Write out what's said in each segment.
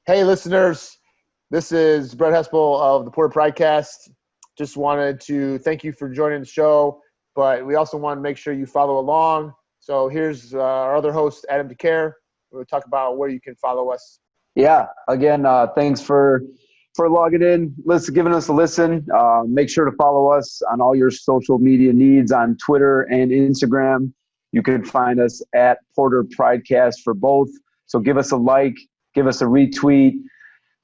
Hey, listeners. This is Brett Hespel of the Porter Pridecast. Just wanted to thank you for joining the show, but we also want to make sure you follow along. So here's our other host, Adam DeCare. We'll talk about where you can follow us. Yeah, again, thanks for logging in, giving us a listen. Make sure to follow us on all your social media needs on Twitter and Instagram. You can find us at Porter Pridecast for both. So give us a like, give us a retweet,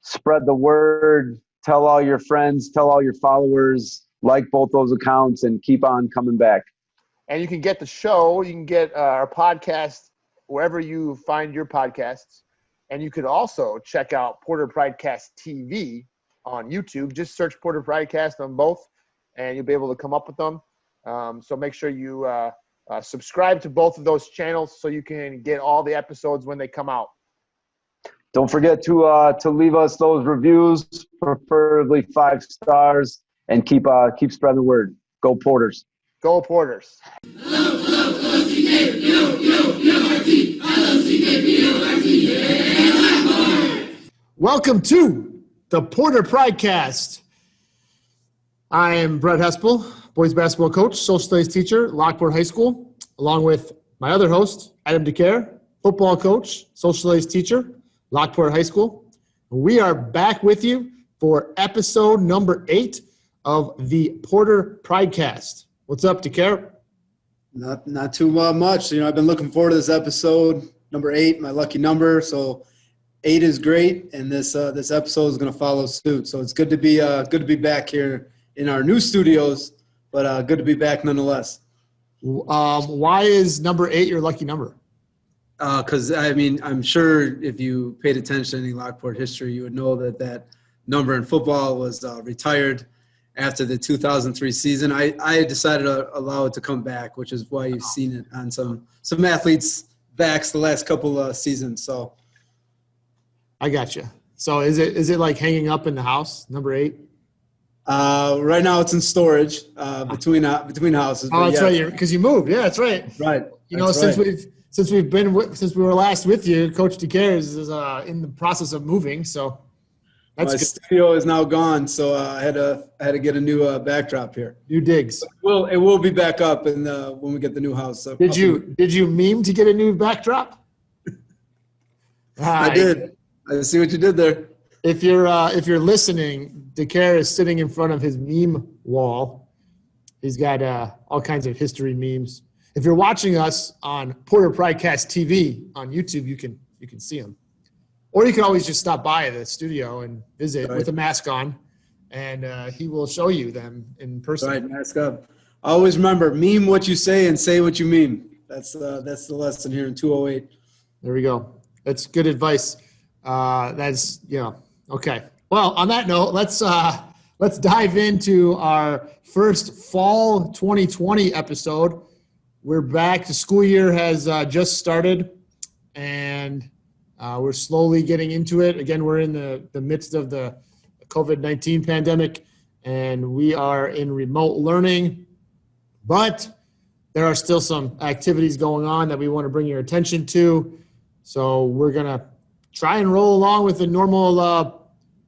spread the word, tell all your friends, tell all your followers, like both those accounts, and keep on coming back. And you can get the show, you can get our podcast wherever you find your podcasts. And you could also check out Porter Pridecast TV on YouTube. Just search Porter Pridecast on both, and you'll be able to come up with them. So make sure you subscribe to both of those channels so you can get all the episodes when they come out. Don't forget to leave us those reviews, preferably 5 stars, and keep spreading the word. Go Porters. Go Porters. Welcome to the Porter Pridecast. I am Brett Hespel, boys basketball coach, social studies teacher, Lockport High School, along with my other host, Adam DeCare, football coach, social studies teacher, Lockport High School. We are back with you for episode number 8 of the Porter Pridecast. What's up, DeCare? Not too much. I've been looking forward to this episode, number 8, my lucky number. So 8 is great, and this episode is going to follow suit. So it's good to be back here in our new studios, but good to be back nonetheless. Why is number 8 your lucky number? Because I'm sure if you paid attention to any Lockport history, you would know that number in football was retired after the 2003 season. I decided to allow it to come back, which is why you've seen it on some athletes' backs the last couple of seasons. So I got you. So is it like hanging up in the house, number 8? Right now it's in storage between houses. Oh, that's right. Because you moved. Yeah, that's right. Right. Since we were last with you, Coach DeCare is in the process of moving. So that's my good. Studio is now gone, so I had to get a new backdrop here. New digs. Well, it will be back up when we get the new house. So did you meme to get a new backdrop? I did. I see what you did there. If you're listening, DeCare is sitting in front of his meme wall. He's got all kinds of history memes. If you're watching us on Porter Pridecast TV on YouTube, you can see him. Or you can always just stop by the studio and visit with a mask on, and he will show you them in person. Right, mask up. Always remember, meme what you say and say what you meme. That's the lesson here in 208. There we go. That's good advice. Okay. Well, on that note, let's dive into our first fall 2020 episode. We're back. The school year has just started, and we're slowly getting into it. Again, we're in the midst of the COVID-19 pandemic, and we are in remote learning, but there are still some activities going on that we want to bring your attention to. So we're going to try and roll along with the normal,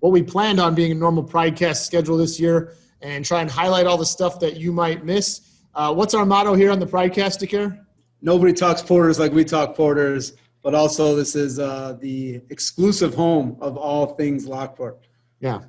what we planned on being a normal Pridecast schedule this year, and try and highlight all the stuff that you might miss. What's our motto here on the Pridecast, DeCare? Nobody talks Porters like we talk Porters, but also this is the exclusive home of all things Lockport. Yeah.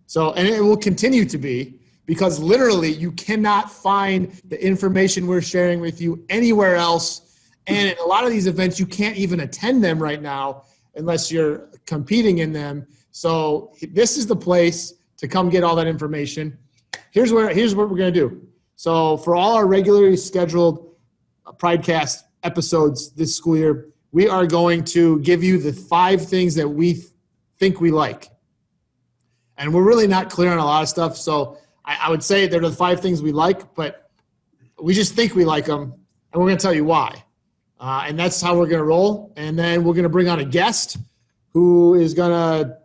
So, and it will continue to be, because literally you cannot find the information we're sharing with you anywhere else. And in a lot of these events, you can't even attend them right now unless you're competing in them. So this is the place to come get all that information. Here's what we're going to do. So for all our regularly scheduled Pridecast episodes this school year, we are going to give you the 5 things that we think we like. And we're really not clear on a lot of stuff. So I would say they're the 5 things we like, but we just think we like them, and we're going to tell you why. And that's how we're going to roll. And then we're going to bring on a guest who is going to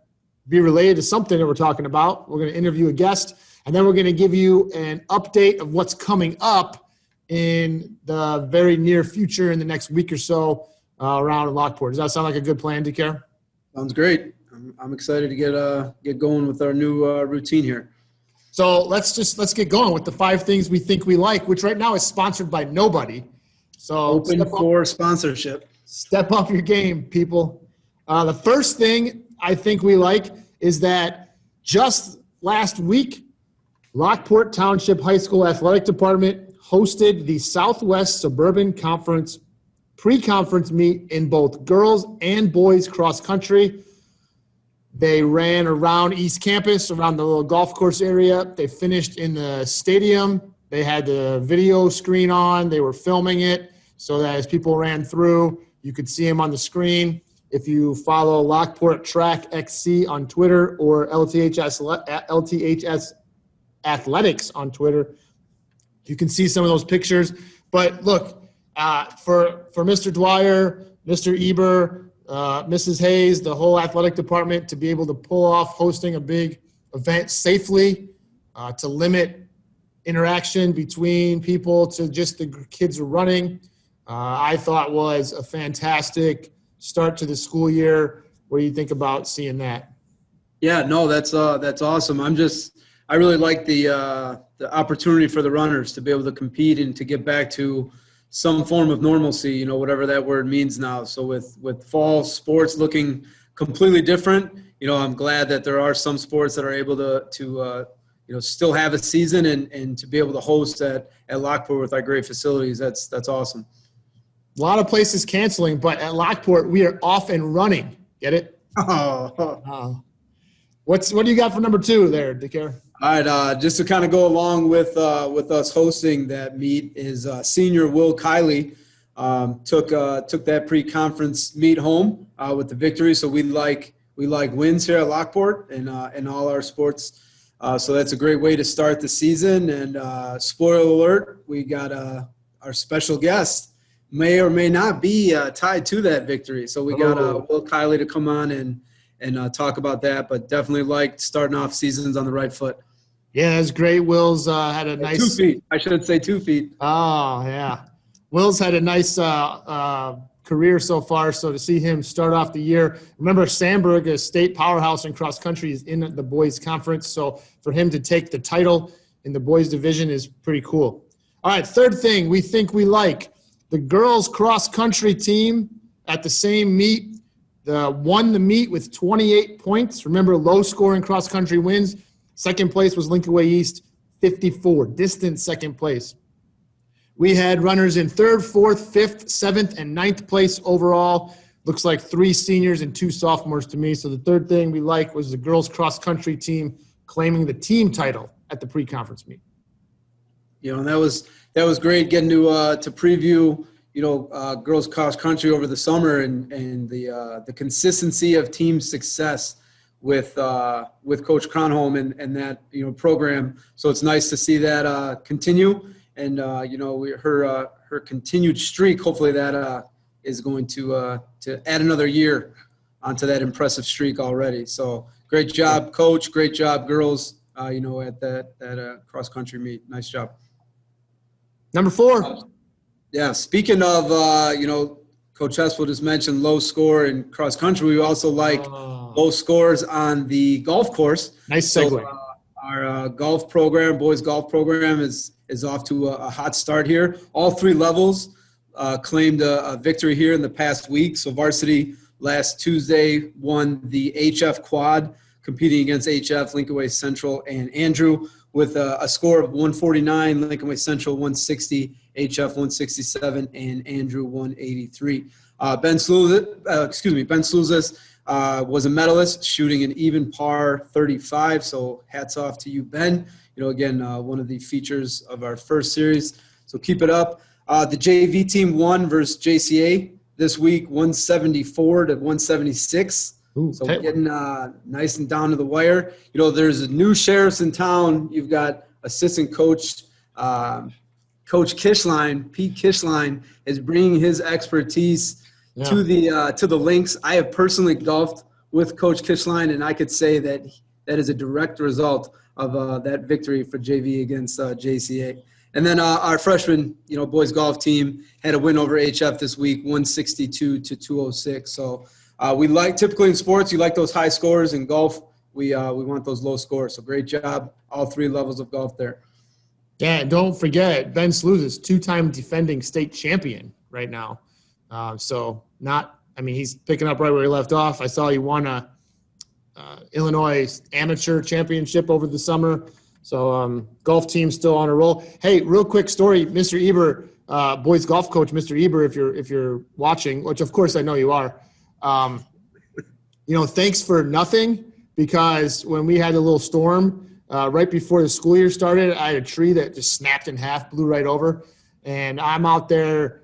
be related to something that we're talking about. We're going to interview a guest, and then we're going to give you an update of what's coming up in the very near future in the next week or so around Lockport. Does that sound like a good plan, DeCare? Sounds great. I'm excited to get going with our new routine here. So let's get going with the 5 things we think we like, which right now is sponsored by nobody. So Open for sponsorship. Step up your game, people. The first thing I think we like is that just last week, Lockport Township High School Athletic Department hosted the Southwest Suburban Conference pre-conference meet in both girls and boys cross country. They ran around East Campus, around the little golf course area. They finished in the stadium. They had the video screen on. They were filming it so that as people ran through, you could see them on the screen. If you follow Lockport Track XC on Twitter or LTHS Athletics on Twitter, you can see some of those pictures. But look, for Mr. Dwyer, Mr. Eber, Mrs. Hayes, the whole athletic department to be able to pull off hosting a big event safely, to limit interaction between people to just the kids who are running, I thought was a fantastic start to the school year. What do you think about seeing that? Yeah, no, that's awesome. I really like the opportunity for the runners to be able to compete and to get back to some form of normalcy, whatever that word means now. So with fall sports looking completely different, I'm glad that there are some sports that are able to still have a season and to be able to host at Lockport with our great facilities. That's awesome. A lot of places canceling, but at Lockport, we are off and running. Get it? Oh. What do you got for number 2 there, DeCare? All right, just to kind of go along with us hosting that meet is senior Wil Kiley took that pre-conference meet home with the victory. So we like wins here at Lockport and all our sports. So that's a great way to start the season. And spoiler alert, we got our special guest may or may not be tied to that victory. So we got Wil Kiley to come on and talk about that. But definitely liked starting off seasons on the right foot. Yeah, that's great. Will's had a nice 2 feet. I should say 2 feet. Oh, yeah. Will's had a nice career so far, so to see him start off the year. Remember, Sandburg, a state powerhouse in cross country, is in the boys conference, so for him to take the title in the boys division is pretty cool. All right, third thing we think we like. The girls cross country team at the same meet won the meet with 28 points. Remember, low scoring cross country wins. Second place was Lincoln Way East, 54, distant second place. We had runners in 3rd, 4th, 5th, 7th, and 9th place overall. Looks like 3 seniors and 2 sophomores to me. So the third thing we like was the girls cross country team claiming the team title at the pre-conference meet. And that was great getting to preview girls cross country over the summer and the consistency of team success with Coach Cronholm and that program. So it's nice to see that continue, and her continued streak. Hopefully that is going to add another year onto that impressive streak already. So great job, Coach. Great job, girls. At that cross country meet. Nice job. Number 4. Yeah. Speaking of Coach Hespel just mentioned low score in cross country. We also like low scores on the golf course. Nice segue. So, our golf program, boys golf program, is off to a hot start here. All 3 levels claimed a victory here in the past week. So varsity last Tuesday won the HF quad, competing against HF, Lincoln Way Central, and Andrew with a score of 149, Lincoln Way Central 160, HF 167, and Andrew 183. Ben Slouzis was a medalist, shooting an even par 35. So hats off to you, Ben. Again, one of the features of our first series. So keep it up. The JV team won versus JCA this week, 174 to 176. Ooh, so we're getting nice and down to the wire. There's new sheriffs in town. You've got assistant coach, Coach Kishline. Pete Kishline is bringing his expertise to the links. I have personally golfed with Coach Kishline, and I could say that is a direct result of that victory for JV against JCA. And then our freshman, boys golf team had a win over HF this week, 162 to 206. So We like typically in sports, you like those high scores. In golf, we want those low scores. So great job, all three levels of golf there. Yeah, don't forget, Ben Sleuth is two-time defending state champion right now. He's picking up right where he left off. I saw he won a Illinois amateur championship over the summer. So golf team still on a roll. Hey, real quick story, Mr. Eber, boys golf coach, Mr. Eber, if you're watching, which of course I know you are. Thanks for nothing, because when we had a little storm right before the school year started, I had a tree that just snapped in half, blew right over, and I'm out there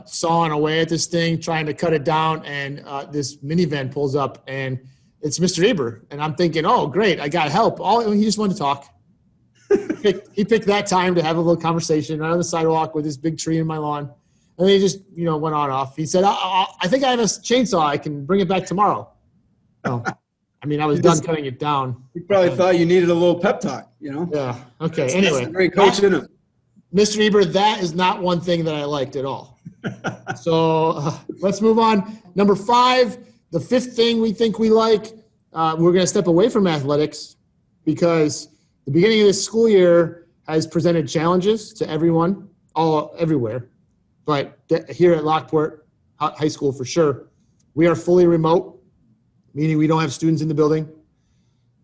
sawing away at this thing, trying to cut it down, and this minivan pulls up, and it's Mr. Eber, and I'm thinking, oh, great, I got help. He just wanted to talk. He picked that time to have a little conversation right on the sidewalk with this big tree in my lawn, and they just went on off. He said, I think I have a chainsaw. I can bring it back tomorrow. Oh, I was done cutting it down. He probably thought you needed a little pep talk, Yeah. Okay. That's anyway, a great coach in him. Mr. Eber, that is not one thing that I liked at all. So let's move on. Number 5, the 5th thing we think we like. We're going to step away from athletics because the beginning of this school year has presented challenges to everyone, everywhere. But here at Lockport High School, for sure, we are fully remote, meaning we don't have students in the building.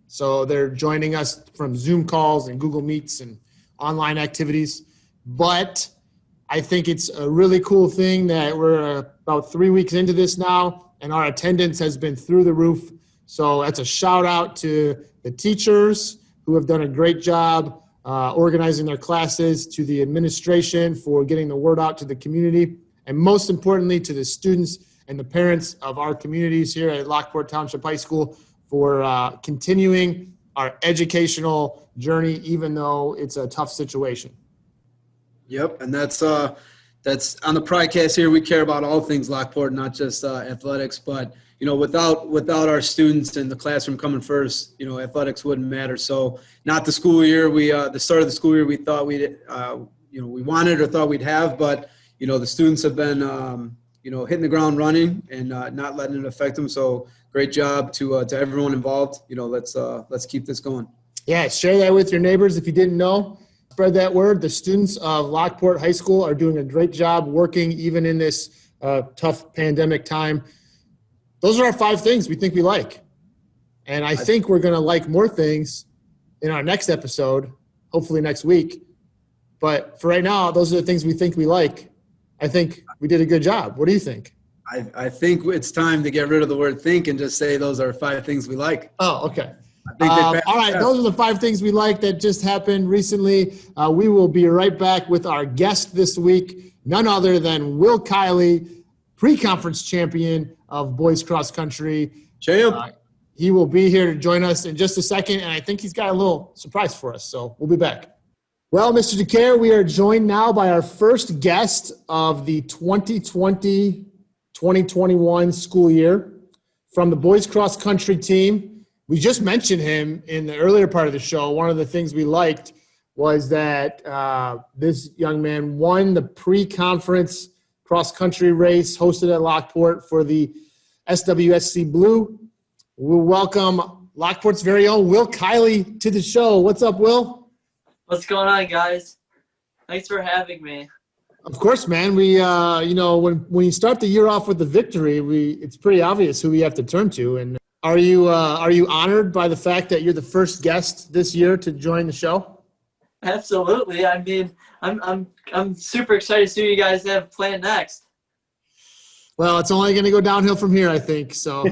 So they're joining us from Zoom calls and Google Meets and online activities. But I think it's a really cool thing that we're about 3 weeks into this now, and our attendance has been through the roof. So that's a shout out to the teachers who have done a great job organizing their classes, to the administration for getting the word out to the community, and most importantly to the students and the parents of our communities here at Lockport Township High School for continuing our educational journey, even though it's a tough situation. Yep, and that's on the Pridecast here. We care about all things Lockport, not just athletics. But without our students in the classroom coming first, athletics wouldn't matter. So, not the school year. The start of the school year, we thought we wanted or thought we'd have, but the students have been hitting the ground running and not letting it affect them. So, great job to everyone involved. Let's keep this going. Yeah, share that with your neighbors if you didn't know. Spread that word. The students of Lockport High School are doing a great job working even in this tough pandemic time. Those are our 5 things we think we like. And I think we're going to like more things in our next episode, hopefully next week. But for right now, those are the things we think we like. I think we did a good job. What do you think? I think it's time to get rid of the word think and just say those are 5 things we like. Oh, okay. All right, those are the 5 things we like that just happened recently. We will be right back with our guest this week, none other than Wil Kiley, pre-conference champion of boys cross country. He will be here to join us in just a second, and I think he's got a little surprise for us, so we'll be back. Well, Mr. DeCare, we are joined now by our first guest of the 2020-2021 school year from the boys cross country team. We just mentioned him in the earlier part of the show. One of the things we liked was that this young man won the pre-conference cross-country race hosted at Lockport for the SWSC Blue. We'll welcome Lockport's very own Wil Kiley to the show. What's up, Will? What's going on, guys? Thanks for having me. Of course, man. We, when you start the year off with the victory, it's pretty obvious who we have to turn to. And are you honored by the fact that you're the first guest this year to join the show? Absolutely. I mean, I'm super excited to see what you guys have planned next. Well, it's only going to go downhill from here, I think. So,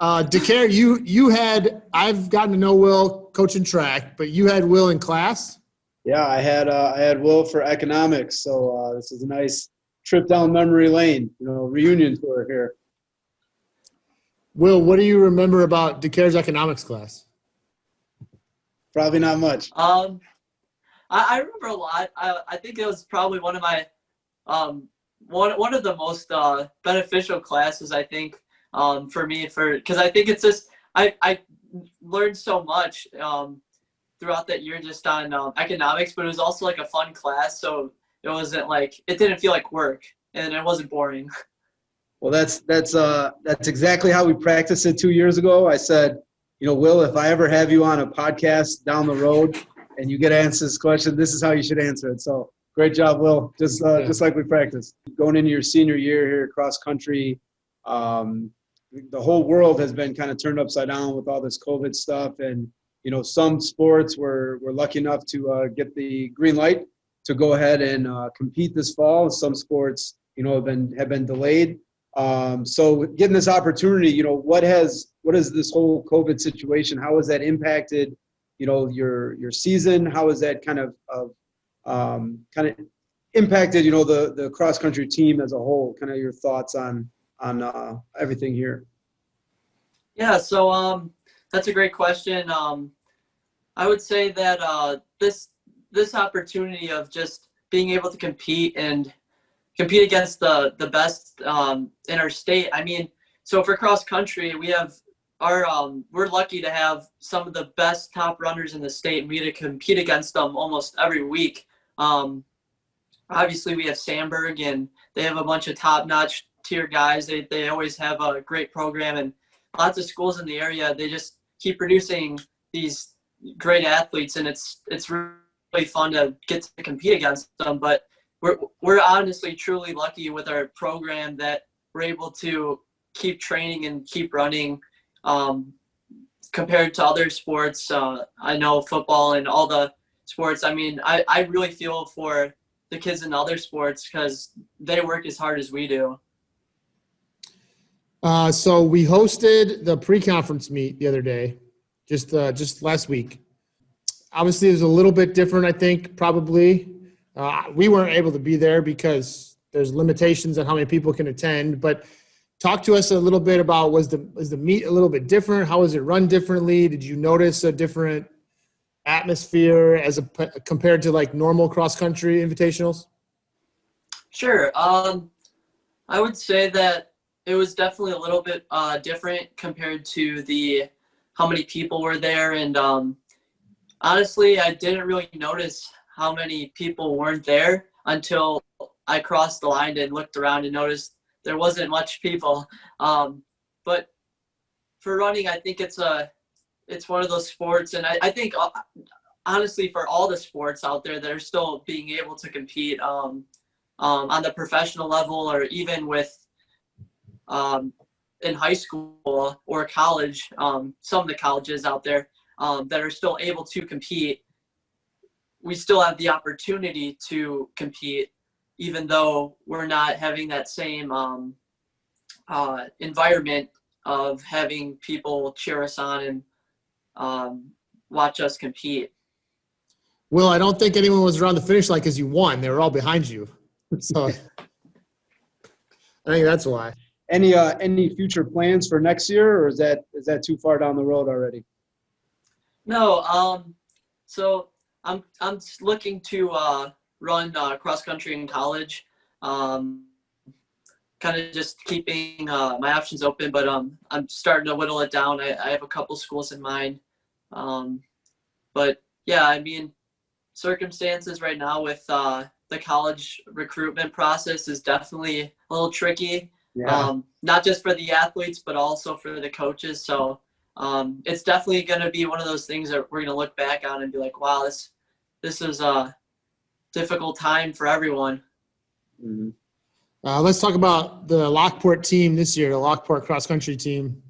DeCare, I've gotten to know Will coaching track, but you had Will in class. Yeah, I had Will for economics, so this is a nice trip down memory lane. Reunion tour here. Will, what do you remember about DeCare's economics class? Probably not much. I remember a lot. I think it was probably one of my one of the most beneficial classes, I think, for me, because I think it's just I learned so much throughout that year just on economics, but it was also like a fun class, so it wasn't like, it didn't feel like work and it wasn't boring. Well, that's exactly how we practiced it 2 years ago. I said, Will, if I ever have you on a podcast down the road and you get to answer this question, this is how you should answer it. So great job, Will. Just like we practiced. Going into your senior year here cross country, the whole world has been kind of turned upside down with all this COVID stuff. And, some sports were lucky enough to get the green light to go ahead and compete this fall. Some sports, have been delayed. So getting this opportunity, what has this whole COVID situation, how has that impacted, your season? How has that kind of impacted, the cross country team as a whole? Kind of your thoughts on everything here. Yeah, so that's a great question. I would say that this opportunity of just being able to compete against the best in our state. I mean, so for cross country, we have we're lucky to have some of the best top runners in the state, and we get to compete against them almost every week. Obviously, we have Sandburg, and they have a bunch of top-notch tier guys. They always have a great program, and lots of schools in the area. They just keep producing these great athletes, and it's really fun to get to compete against them. But we're honestly truly lucky with our program that we're able to keep training and keep running compared to other sports. I know football and all the sports. I mean, I really feel for the kids in other sports because they work as hard as we do. So we hosted the pre-conference meet the other day, just last week. Obviously, it was a little bit different, I think, probably. We weren't able to be there because there's limitations on how many people can attend. But talk to us a little bit about was the meet a little bit different? How was it run differently? Did you notice a different atmosphere compared to like normal cross country invitationals? Sure. I would say that it was definitely a little bit different compared to how many people were there, and honestly, I didn't really notice how many people weren't there until I crossed the line and looked around and noticed there wasn't much people. But for running, I think it's one of those sports, and I think honestly for all the sports out there that are still being able to compete on the professional level, or even with in high school or college, some of the colleges out there that are still able to compete, we still have the opportunity to compete, even though we're not having that same environment of having people cheer us on and watch us compete. Will, I don't think anyone was around the finish line because you won. They were all behind you. So I think that's why. Any future plans for next year, or is that too far down the road already? No, so I'm looking to run cross country in college. Kind of just keeping my options open, but I'm starting to whittle it down. I have a couple schools in mind, but yeah, I mean, circumstances right now with the college recruitment process is definitely a little tricky. Yeah. Not just for the athletes, but also for the coaches. So it's definitely going to be one of those things that we're going to look back on and be like, wow, this is a difficult time for everyone. Mm-hmm. Let's talk about the Lockport team this year, the Lockport cross country team.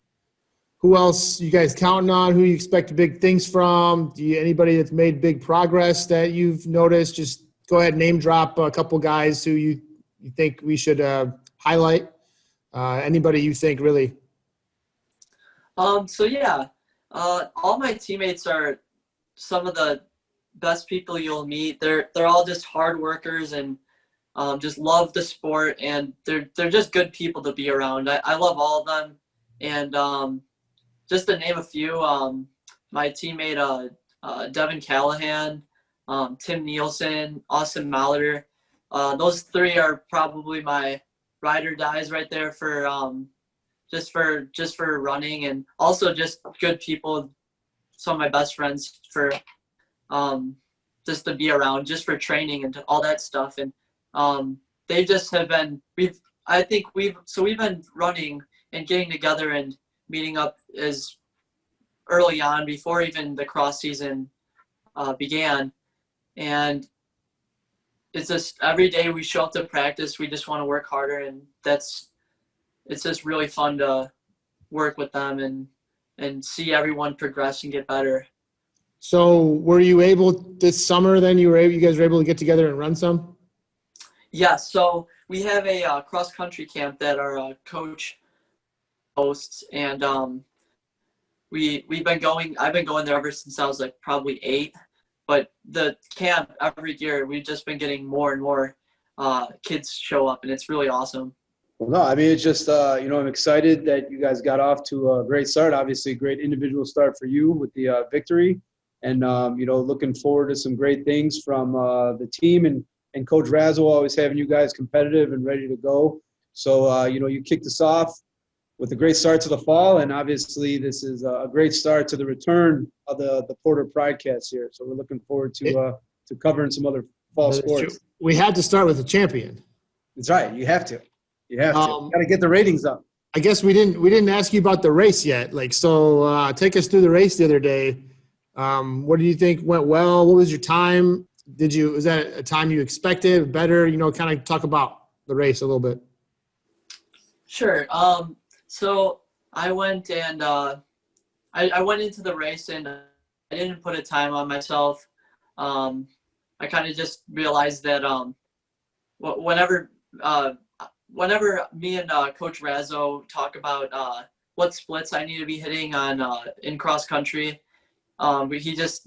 Who else you guys counting on? Who you expect big things from? Anybody that's made big progress that you've noticed? Just go ahead and name drop a couple guys who you think we should highlight. Anybody you think really? So yeah, all my teammates are some of the best people you'll meet. They're all just hard workers and just love the sport, and they're just good people to be around. I love all of them, and just to name a few, my teammate Devin Callahan, Tim Nielsen, Austin Molitor. Those three are probably my ride or dies right there for just for running, and also just good people, some of my best friends for just to be around, just for training and all that stuff. And they just have been, I think we've been running and getting together and meeting up as early on before even the cross season began. And it's just every day we show up to practice, we just want to work harder, and it's just really fun to work with them and see everyone progress and get better. So were you able this summer then you guys were able to get together and run some? Yeah, so we have a cross country camp that our coach hosts, and I've been going there ever since I was like probably 8. But the camp every year, we've just been getting more and more kids show up, and it's really awesome. Well, no, I mean, it's just, I'm excited that you guys got off to a great start. Obviously, a great individual start for you with the victory. And, looking forward to some great things from the team. And Coach Razzo always having you guys competitive and ready to go. So, you kicked us off with a great start to the fall. And obviously, this is a great start to the return of the Porter Pridecast here. So we're looking forward to covering some other fall sports. We had to start with a champion. That's right. You have to. You have to. Got to get the ratings up. I guess we didn't ask you about the race yet. Take us through the race the other day. What do you think went well? What was your time? Was that a time you expected? Better? Kind of talk about the race a little bit. Sure. So I went and I went into the race and I didn't put a time on myself. I kind of just realized that whenever me and Coach Razzo talk about what splits I need to be hitting on in cross country, he just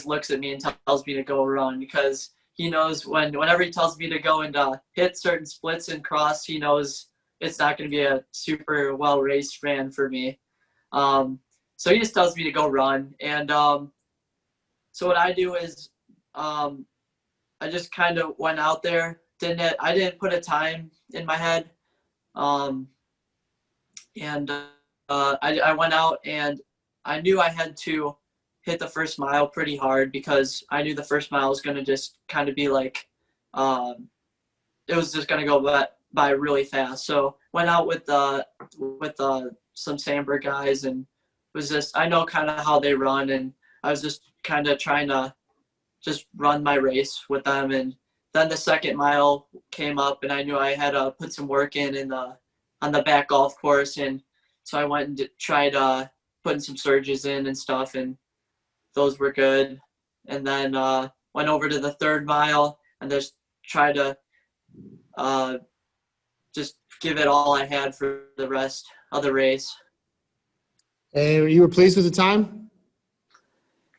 looks at me and tells me to go run, because he knows whenever he tells me to go and hit certain splits in cross, he knows it's not going to be a super well raced ran for me. So he just tells me to go run, and so what I do is I just kind of went out there. I didn't put a time in my head, and I went out and I knew I had to hit the first mile pretty hard, because I knew the first mile was going to just kind of be like it was just going to go by really fast. So went out with some Sandberg guys, and I know kind of how they run, and I was just kind of trying to just run my race with them. And then the second mile came up, and I knew I had to put some work on the back golf course, and so I went and tried putting some surges in and stuff, and those were good. And then went over to the third mile and just tried to just give it all I had for the rest of the race. And you were pleased with the time?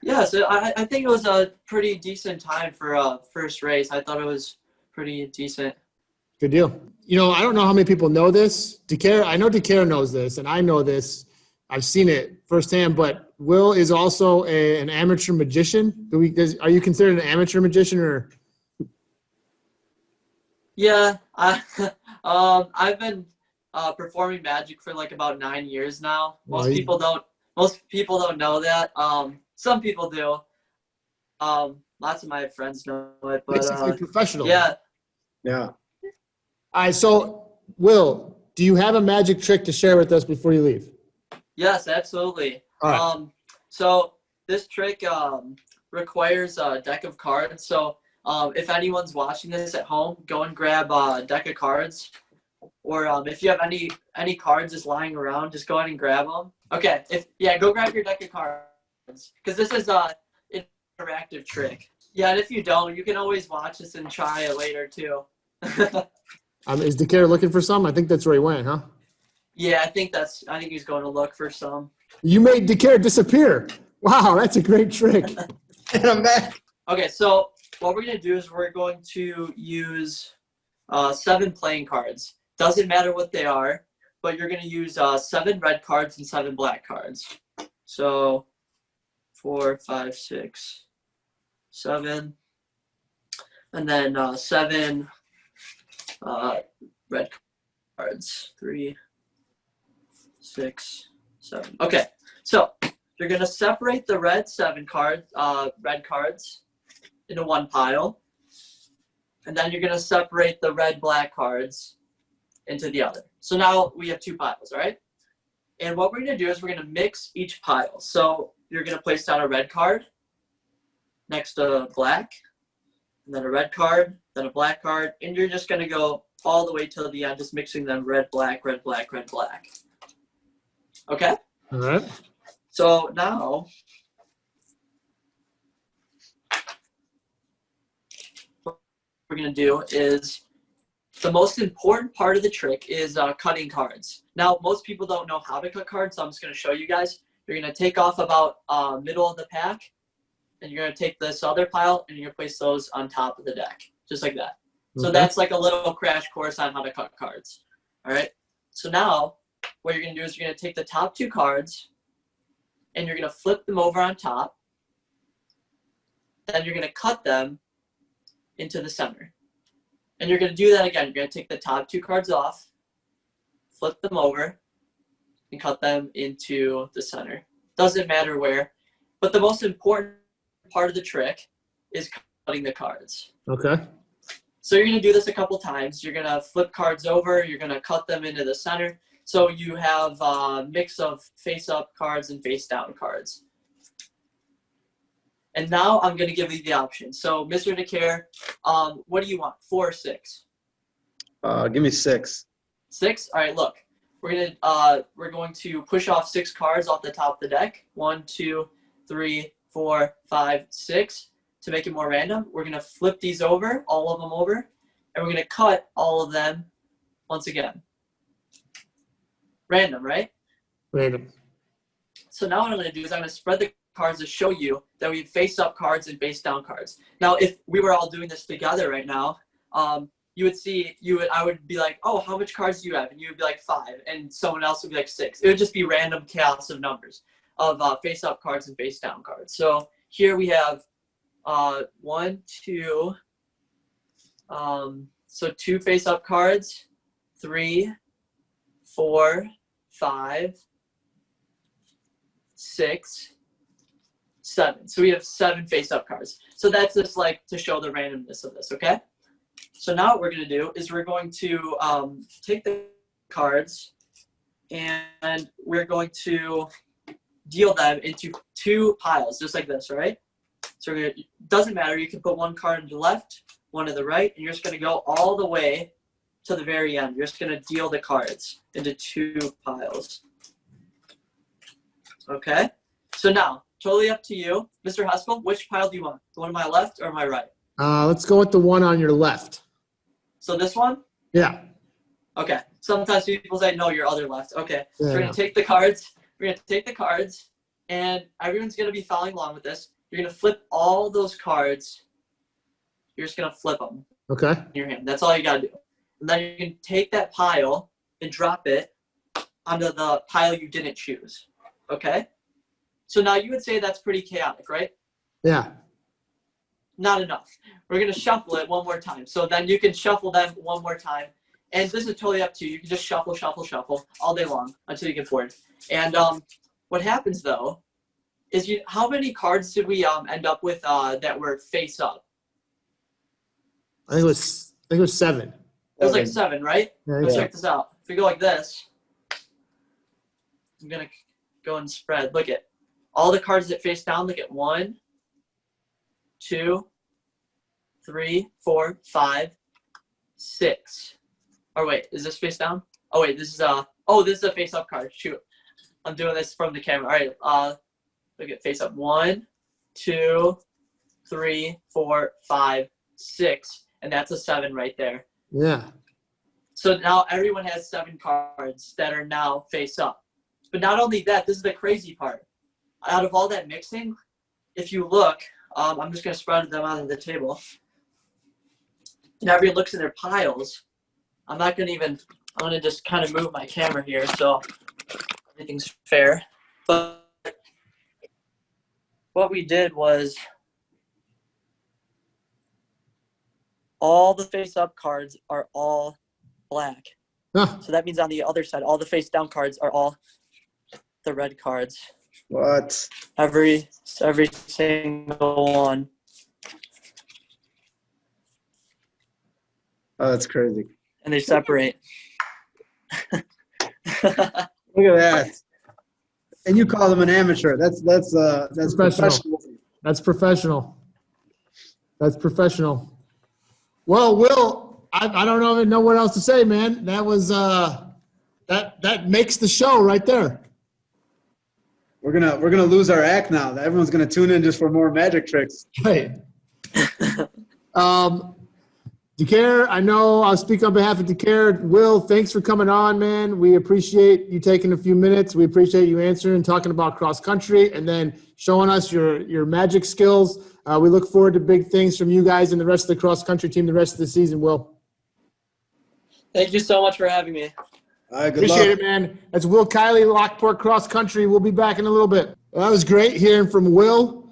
Yes, I think it was a pretty decent time for a first race. I thought it was pretty decent. Good deal. I don't know how many people know this. I know DeCare knows this, and I know this. I've seen it firsthand, but Wil is also an amateur magician. Are you considered an amateur magician, or? Yeah, I've been performing magic for like about 9 years now. Most people don't know that. Some people do. Lots of my friends know it, but basically professional. Yeah. Yeah. All right. So, Wil, do you have a magic trick to share with us before you leave? Yes, absolutely. All right. So this trick requires a deck of cards. So if anyone's watching this at home, go and grab a deck of cards. Or if you have any cards just lying around, just go ahead and grab them. Okay. Go grab your deck of cards, because this is an interactive trick. Yeah, and if you don't, you can always watch this and try it later too. Is DeCare looking for some? I think that's where he went, huh? Yeah, I think he's going to look for some. You made DeCare disappear. Wow, that's a great trick. And I'm back. Okay, so what we're going to do is we're going to use 7 playing cards. Doesn't matter what they are, but you're going to use 7 red cards and 7 black cards. So 4, 5, 6, 7. And then 7 red cards. 3, 6, 7. Okay, so you're going to separate the red cards into one pile. And then you're going to separate the red-black cards into the other. So now we have 2 piles, all right? And what we're going to do is we're going to mix each pile. So you're going to place down a red card next to black, and then a red card, then a black card, and you're just going to go all the way till the end, just mixing them red, black, red, black, red, black. Okay? All right. So now what we're going to do is the most important part of the trick is cutting cards. Now, most people don't know how to cut cards, so I'm just going to show you guys. You're going to take off about middle of the pack, and you're going to take this other pile, and you're going to place those on top of the deck, just like that. So that's like a little crash course on how to cut cards. All right? So now what you're going to do is you're going to take the top 2 cards, and you're going to flip them over on top. Then you're going to cut them into the center. And you're going to do that again. You're going to take the top 2 cards off, flip them over, and cut them into the center. Doesn't matter where. But the most important part of the trick is cutting the cards. Okay. So you're going to do this a couple times. You're going to flip cards over. You're going to cut them into the center. So you have a mix of face-up cards and face-down cards. And now I'm going to give you the option. So, Mr. DeCare, what do you want, 4 or 6? Give me 6. 6? All right, look. We're going to push off 6 cards off the top of the deck. 1, 2, 3, 4, 5, 6. To make it more random, we're going to flip these over, all of them over, and we're going to cut all of them once again. Random, right? Random. So now what I'm going to do is I'm going to spread the cards to show you that we have face-up cards and face-down cards. Now, if we were all doing this together right now, you would see, I would be like, oh, how much cards do you have? And you would be like 5, and someone else would be like 6. It would just be random chaos of numbers of face-up cards and face-down cards. So here we have 1, 2, so 2 face-up cards, 3, 4, 5, 6, 7. So we have 7 face-up cards. So that's just like to show the randomness of this, okay? So now what we're going to do is we're going to take the cards and we're going to deal them into 2 piles, just like this, all right? So it doesn't matter. You can put 1 card to the left, 1 to the right, and you're just going to go all the way to the very end. You're just going to deal the cards into 2 piles. Okay? So now, totally up to you. Mr. Haskell, which pile do you want? The one on my left or my right? Let's go with the one on your left. So this one? Yeah. Okay. Sometimes people say, no, your other left. Okay. Yeah. So we're going to take the cards. We're going to take the cards, and everyone's going to be following along with this. You're going to flip all those cards. You're just going to flip them Okay. in your hand. That's all you got to do. And then you can take that pile and drop it onto the pile you didn't choose. Okay? So now you would say that's pretty chaotic, right? Yeah. Not enough. We're going to shuffle it one more time. So then you can shuffle them one more time. And this is totally up to you. You can just shuffle, shuffle, shuffle all day long until you get bored. And what happens, though, is how many cards did we end up with that were face up? I think it was 7. It was like 7, right? Yeah, Let's yeah. check this out. If we go like this, I'm going to go and spread. Look at all the cards that face down. Look at 1, 2, 3, 4, 5, 6. Or wait, is this face down? Oh wait, this is this is a face up card. Shoot. I'm doing this from the camera. All right, look at face up. 1, 2, 3, 4, 5, 6. And that's a 7 right there. Yeah. So now everyone has 7 cards that are now face up. But not only that, this is the crazy part. Out of all that mixing, if you look, I'm just going to spread them onto the table. And everyone looks at their piles. I'm going to just kind of move my camera here so everything's fair. But what we did was all the face-up cards are all black. Huh. So that means on the other side, all the face-down cards are all the red cards. What? Every single one. Oh, that's crazy. And they separate. Look at that. And you call him an amateur. That's professional. That's professional. That's professional. Well, Will, I don't even know what else to say, man. That was that makes the show right there. We're gonna lose our act now. Everyone's gonna tune in just for more magic tricks. Right. DeCare, I know I'll speak on behalf of DeCare. Will, thanks for coming on, man. We appreciate you taking a few minutes. We appreciate you answering, talking about cross country, and then showing us your magic skills. We look forward to big things from you guys and the rest of the cross country team the rest of the season, Will. Thank you so much for having me. All right, good Appreciate luck. it, man. That's Wil Kiley, Lockport Cross Country. We'll be back in a little bit. That was great hearing from Will.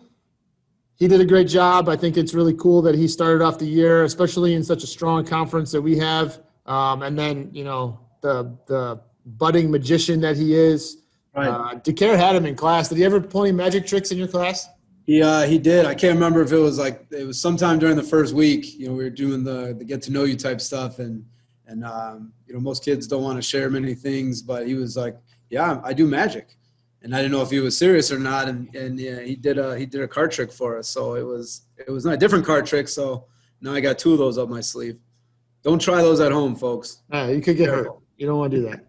He did a great job. I think it's really cool that he started off the year, especially in such a strong conference that we have. And then, you know, the budding magician that he is. Right. DeCare had him in class. Did he ever pull any magic tricks in your class? He did. I can't remember if it was sometime during the first week. You know, we were doing the get to know you type stuff, and you know, most kids don't want to share many things, but he was like, "Yeah, I do magic," and I didn't know if he was serious or not. And yeah, he did a card trick for us. So it was not a different card trick. So now I got 2 of those up my sleeve. Don't try those at home, folks. You could get hurt. You don't want to do that.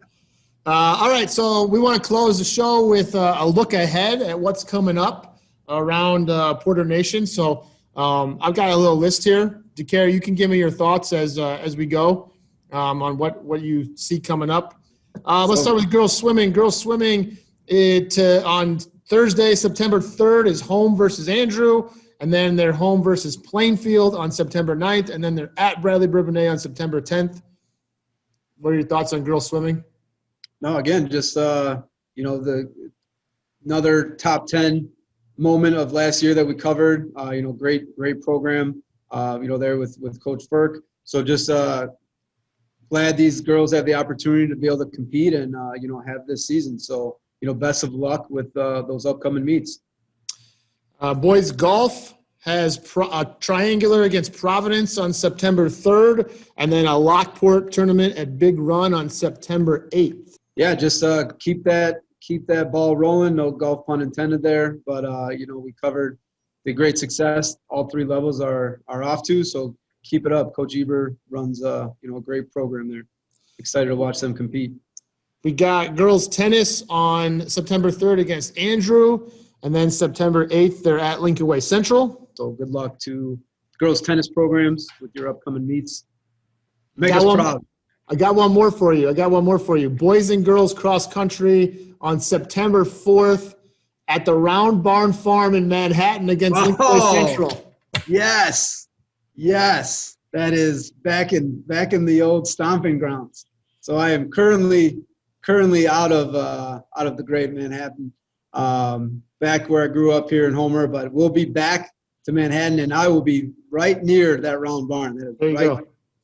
All right, so we want to close the show with a look ahead at what's coming up around Porter Nation. So I've got a little list here. DeCare, you can give me your thoughts as we go on what you see coming up. Let's start with girls swimming. Girls swimming, on Thursday, September 3rd is home versus Andrew, and then they're home versus Plainfield on September 9th, and then they're at Bradley Bourbonnais on September 10th. What are your thoughts on girls swimming? No, again, just you know, another top 10 moment of last year that we covered. You know, great program. You know, there with Coach Burke. So just glad these girls have the opportunity to be able to compete and you know, have this season. So you know, best of luck with those upcoming meets. Boys golf has a triangular against Providence on September 3rd, and then a Lockport tournament at Big Run on September 8th. Yeah, just keep that ball rolling. No golf pun intended there, but you know, we covered the great success all 3 levels are off to. So keep it up. Coach Eber runs you know, a great program there. Excited to watch them compete. We got girls tennis on September 3rd against Andrew, and then September 8th they're at Lincoln Way Central. So good luck to girls tennis programs with your upcoming meets. Make us proud. I got one more for you. Boys and girls cross country on September 4th at the Round Barn Farm in Manhattan against Lincoln Way Central. Yes. That is back in the old stomping grounds. So I am currently out of the great Manhattan, back where I grew up here in Homer, but we'll be back to Manhattan, and I will be right near that Round Barn. That is there you go.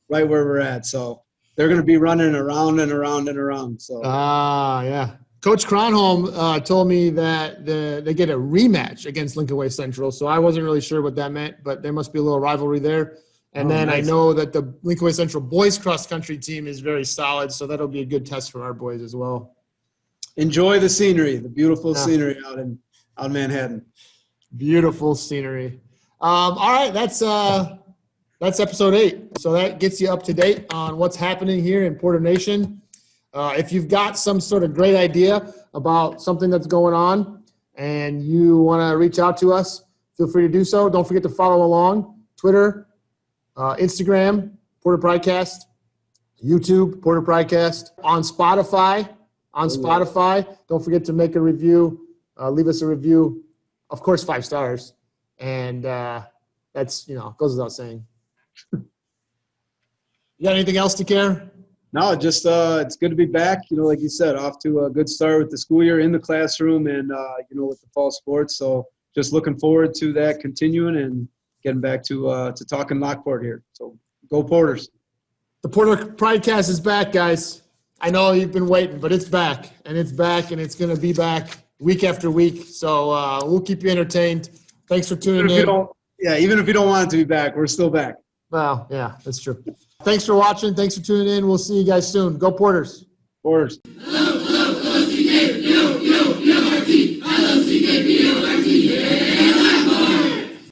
Right where we're at. So they're going to be running around and around and around. So yeah. Coach Cronholm told me that they get a rematch against Lincoln Way Central, so I wasn't really sure what that meant, but there must be a little rivalry there. And then nice. I know that the Lincoln Way Central boys cross country team is very solid, so that'll be a good test for our boys as well. Enjoy the scenery, the beautiful scenery out in Manhattan. Beautiful scenery. All right, that's episode 8. So that gets you up to date on what's happening here in Porter Nation. If you've got some sort of great idea about something that's going on and you want to reach out to us, feel free to do so. Don't forget to follow along. Twitter, Instagram, Porter Pridecast, YouTube, Porter Pridecast, on Spotify. Don't forget to make a review. Leave us a review. Of course, 5 stars. And that's, goes without saying. You got anything else to care? No, just it's good to be back. Like you said, off to a good start with the school year in the classroom and, with the fall sports. So just looking forward to that continuing and getting back to talking Lockport here. So go Porters. The Porter Pridecast is back, guys. I know you've been waiting, but it's back, and it's going to be back week after week. So we'll keep you entertained. Thanks for tuning in. Even if you don't want it to be back, we're still back. Well, yeah, that's true. Thanks for watching. Thanks for tuning in. We'll see you guys soon. Go Porters. Of course.